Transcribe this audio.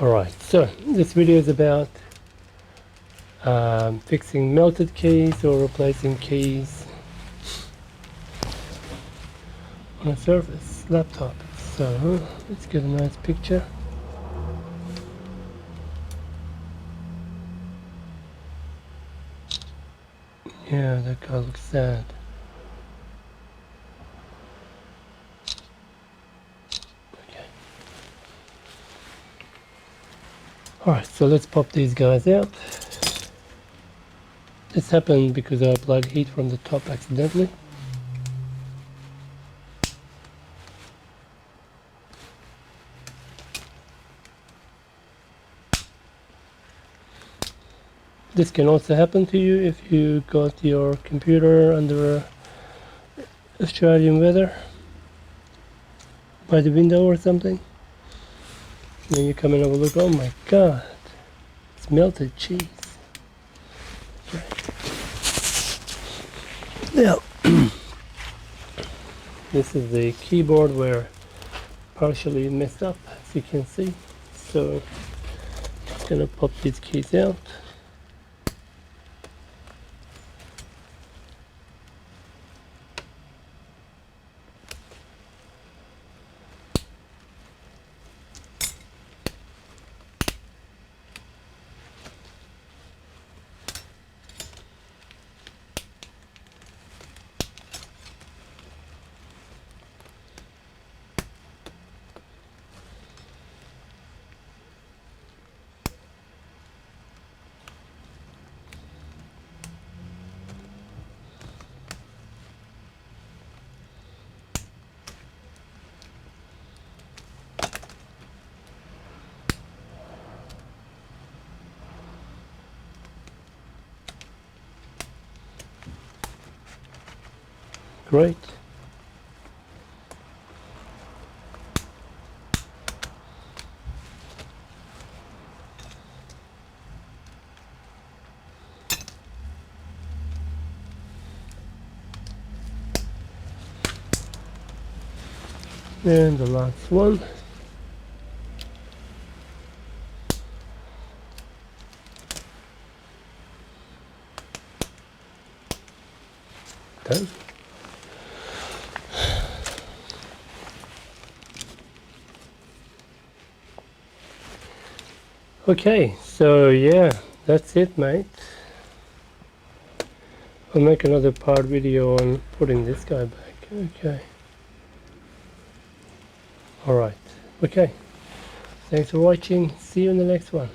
Alright, so this video is about fixing melted keys or replacing keys on a Surface laptop. So let's get a nice picture. Yeah, that guy looks sad. Okay. Alright, so let's pop these guys out. This happened because I applied heat from the top accidentally. This can also happen to you if you got your computer under Australian weather by the window or something. And then you come and have a look, oh my god, it's melted cheese. Okay. Now, this is the keyboard where partially messed up, as you can see. So, just gonna pop these keys out. Great. And the last one. Done. Okay, so yeah, that's it, mate. I'll make another part video on putting this guy back. Okay. Alright. Okay. Thanks for watching. See you in the next one.